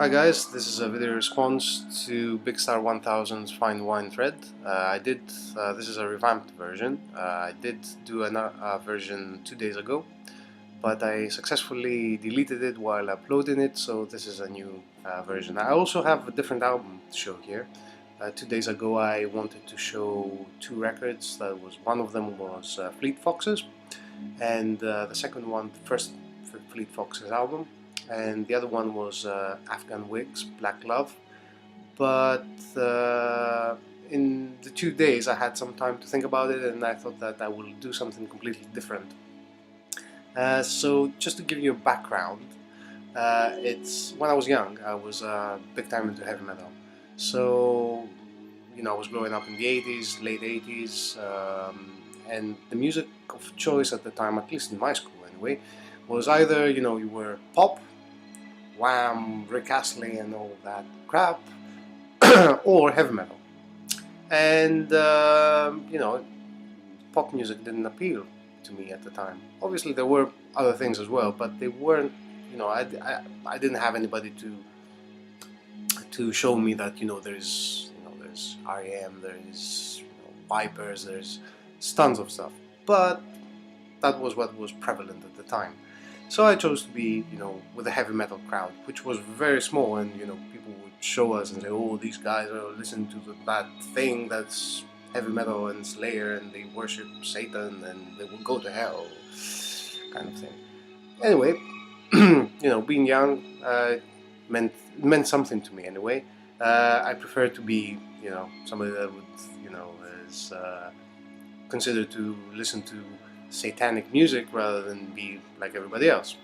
Hi guys, this is a video response to Big Star 1000's Fine Wine thread. This is a revamped version. I did do a version 2 days ago, but I successfully deleted it while uploading it, so this is a new version. I also have a different album to show here. 2 days ago I wanted to show two records. One of them was Fleet Foxes, and the second one, the first Fleet Foxes album, and the other one was Afghan Wigs, Black Love. But in the 2 days I had some time to think about it, and I thought that I will do something completely different. So just to give you a background, it's when I was young, I was big time into heavy metal. So I was growing up in the 80s, late 80s, and the music of choice at the time, at least in my school anyway, was either you were pop, Wham, Rick Astley, and all that crap, or heavy metal. And pop music didn't appeal to me at the time. Obviously, there were other things as well, but they weren't. I didn't have anybody to show me that there's REM, there's Vipers, there's tons of stuff. But that was what was prevalent at the time. So I chose to be, with a heavy metal crowd, which was very small, and people would show us and say, "Oh, these guys are listening to that thing that's heavy metal and Slayer, and they worship Satan, and they will go to hell," kind of thing. Anyway, being young meant something to me anyway. I prefer to be, somebody that would, is considered to listen to satanic music rather than be like everybody else.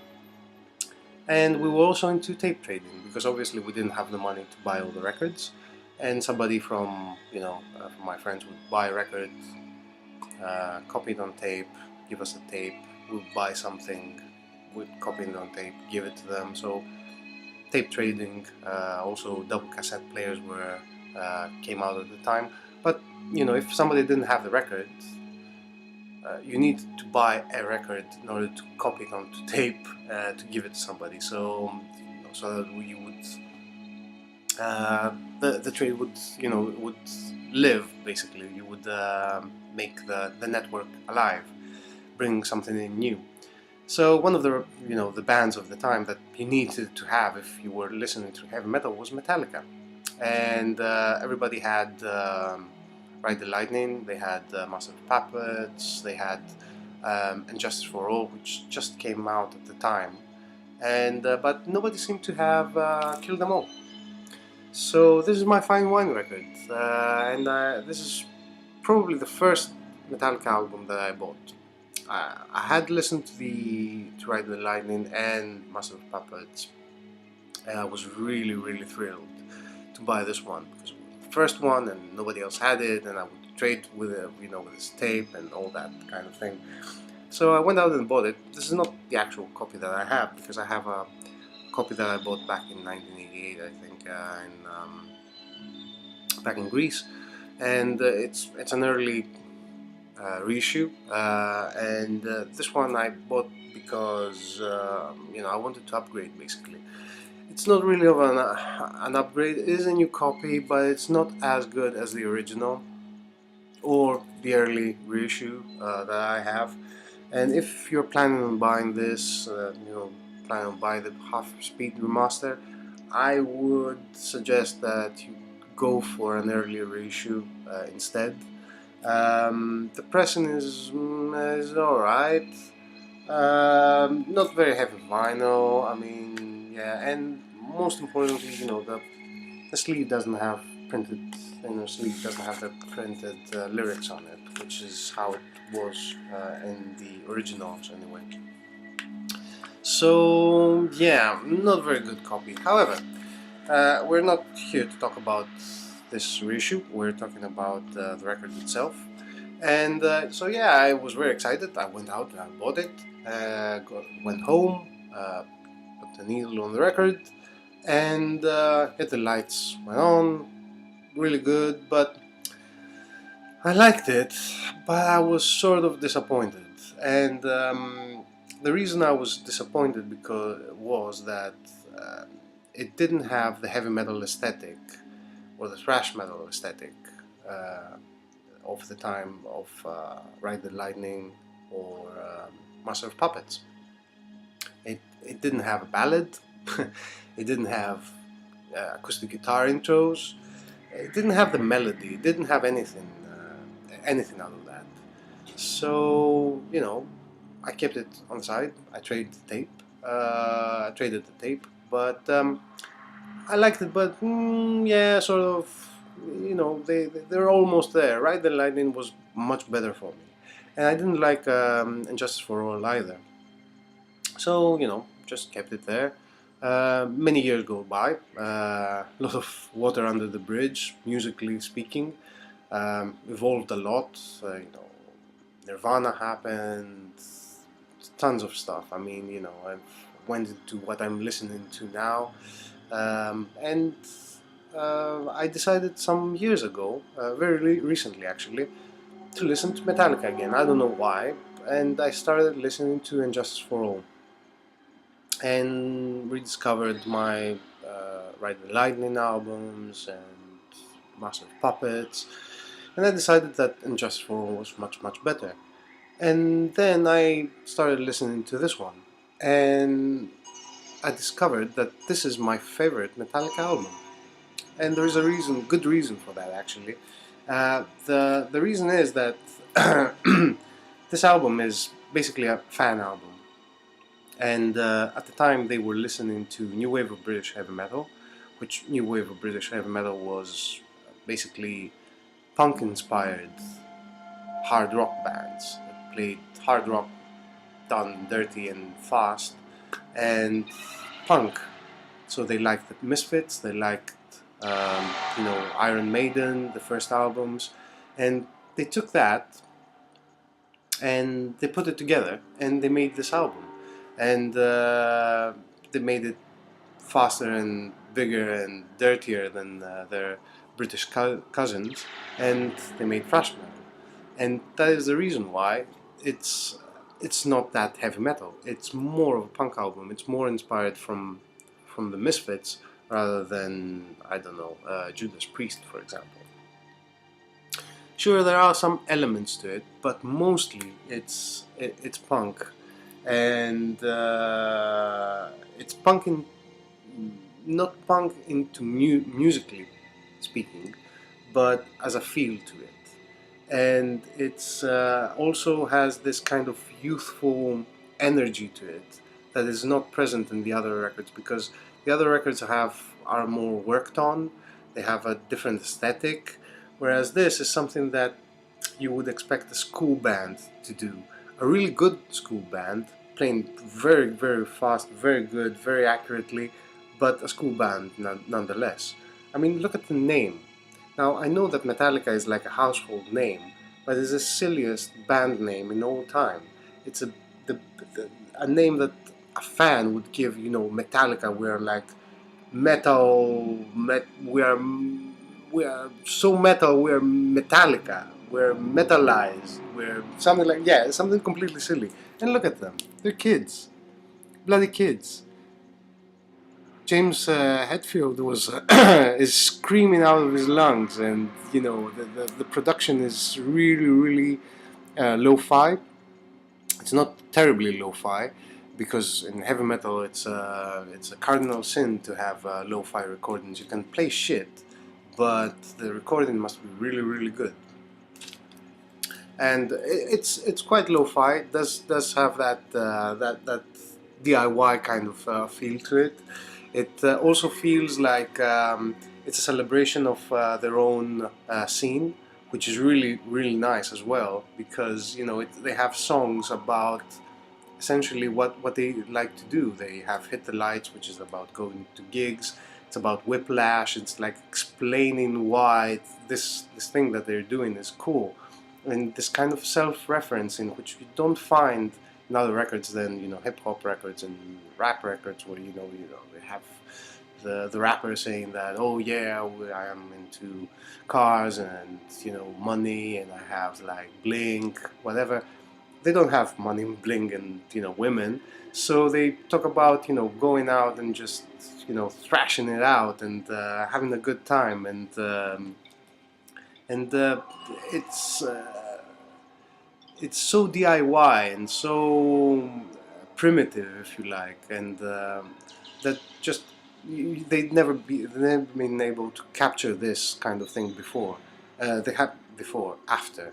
And we were also into tape trading, because obviously we didn't have the money to buy all the records, and somebody from from my friends would buy a record, copy it on tape, give us a tape, we'd buy something, we'd copy it on tape, give it to them. So tape trading, also double cassette players came out at the time. But if somebody didn't have the record, you need to buy a record in order to copy it onto tape to give it to somebody. So so that you would the trade would live, basically. You would make the network alive, bring something in new. So one of the bands of the time that you needed to have if you were listening to heavy metal was Metallica, and everybody had Ride the Lightning, they had Master of Puppets, they had And Justice for All, which just came out at the time, and but nobody seemed to have killed them all. So this is my Fine Wine record, and this is probably the first Metallica album that I bought. I had listened to Ride the Lightning and Master of Puppets, and I was really thrilled to buy this one, because it was the first one and nobody else had it, and I would trade with it, with this tape and all that kind of thing. So I went out and bought it. This is not the actual copy that I have, because I have a copy that I bought back in 1988, I think, back in Greece, and it's an early reissue, and this one I bought because I wanted to upgrade, basically. It's not really of an upgrade. It is a new copy, but it's not as good as the original or the early reissue that I have. And if you're planning on buying this, planning on buying the half-speed remaster, I would suggest that you go for an earlier reissue instead. The pressing is alright. Not very heavy vinyl. I mean, yeah, and most importantly, the sleeve doesn't have printed. Sleeve doesn't have the printed lyrics on it, which is how it was in the originals anyway. So yeah, not very good copy. However, we're not here to talk about this reissue. We're talking about the record itself. And so yeah, I was very excited. I went out and I bought it, went home, put the needle on the record, and hit the lights went on, really good, but I liked it, but I was sort of disappointed. And the reason I was disappointed was that it didn't have the heavy metal aesthetic or the thrash metal aesthetic uh, of the time of Ride the Lightning or Master of Puppets. It didn't have a ballad. It didn't have acoustic guitar intros. It didn't have the melody. It didn't have anything out of that. So I kept it on the side. I traded the tape. But I liked it. But yeah, sort of. They're almost there. Right, the Lightning was much better for me, and I didn't like Injustice for All either. So just kept it there. Many years go by. A lot of water under the bridge, musically speaking. Evolved a lot. Nirvana happened. Tons of stuff. I mean, I've went into what I'm listening to now, and I decided some years ago, very recently actually, to listen to Metallica again. I don't know why, and I started listening to Injustice for All, and rediscovered my Ride the Lightning albums and Master of Puppets, and I decided that Injustice for All was much better. And then I started listening to this one, and I discovered that this is my favorite Metallica album. And there is a good reason for that actually. The reason is that this album is basically a fan album, and at the time they were listening to new wave of British heavy metal, which new wave of British heavy metal was basically punk-inspired hard rock bands that played hard rock done dirty and fast, and punk. So they liked the Misfits, they liked Iron Maiden, the first albums, and they took that and they put it together and they made this album, and they made it faster and bigger and dirtier than their British cousins, and they made thrash metal, and that is the reason why it's not that heavy metal. It's more of a punk album. It's more inspired from the Misfits rather than, I don't know, Judas Priest, for example. Sure, there are some elements to it, but mostly it's punk, and it's punk not punk into musically speaking, but as a feel to it, and it's also has this kind of youthful energy to it that is not present in the other records, because the other records are more worked on. They have a different aesthetic, whereas this is something that you would expect a school band to do. A really good school band, playing very fast, very good, very accurately, but a school band nonetheless. I mean, look at the name. Now, I know that Metallica is like a household name, but it's the silliest band name in all time. It's a name that a fan would give, Metallica. We're like metal, we are so metal, we're Metallica, we're metalized, we're something like, yeah, something completely silly. And look at them, they're kids, bloody kids. James Hetfield was is screaming out of his lungs, and the production is really lo-fi. It's not terribly lo-fi, because in heavy metal it's a cardinal sin to have lo-fi recordings. You can play shit, but the recording must be really good. And it's quite lo-fi. It does have that DIY kind of feel to it. It also feels like it's a celebration of their own scene, which is really nice as well, because they have songs about essentially what they like to do. They have Hit the Lights, which is about going to gigs. It's about Whiplash. It's like explaining why this thing that they're doing is cool, and this kind of self-reference in which you don't find in other records than hip hop records and rap records, where they have the rapper saying that, oh yeah, I am into cars and money, and I have like Blink, whatever. they don't have money, bling, and women, so they talk about going out and just thrashing it out and having a good time, and it's so DIY and so primitive, if you like, and that just they've never been able to capture this kind of thing before. They have before, after,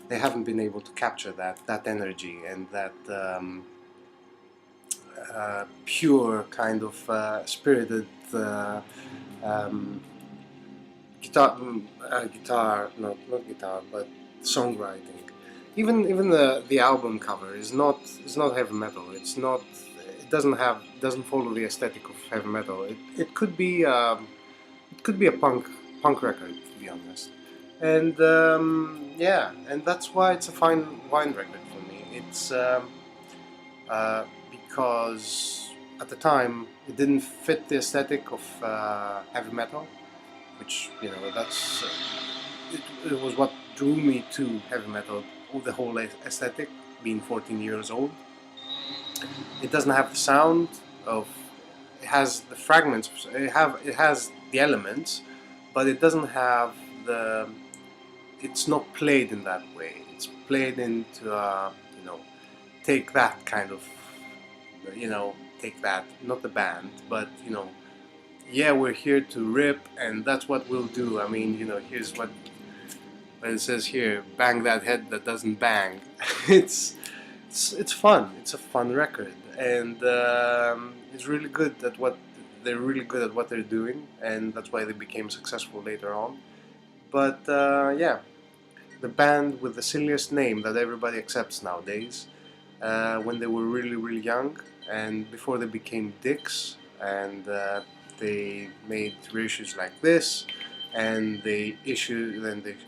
they haven't been able to capture that energy and that pure kind of spirited um, not guitar, but songwriting. Even the album cover is not heavy metal. It doesn't follow the aesthetic of heavy metal. It could be a punk record, to be honest. And yeah, and that's why it's a fine wine record for me. It's because at the time it didn't fit the aesthetic of heavy metal, which it was what drew me to heavy metal. The whole aesthetic, being 14 years old. It doesn't have the sound of. It has the fragments. It has the elements, but it doesn't have the. It's not played in that way. It's played into take that kind of take that, not the band, but yeah, we're here to rip, and that's what we'll do. I mean, here's what it says here: bang that head that doesn't bang. it's fun. It's a fun record, and it's really good at what they're really good at what they're doing, and that's why they became successful later on. But yeah, the band with the silliest name that everybody accepts nowadays, when they were really really young, and before they became dicks, and they made reissues like this, and they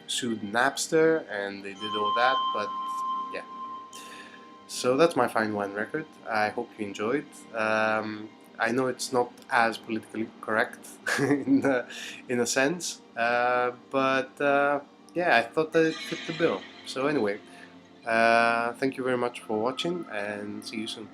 sued Napster, and they did all that. But yeah, so that's my fine wine record. I hope you enjoyed. I know it's not as politically correct in a sense, but yeah, I thought that it fit the bill. So anyway, thank you very much for watching, and see you soon.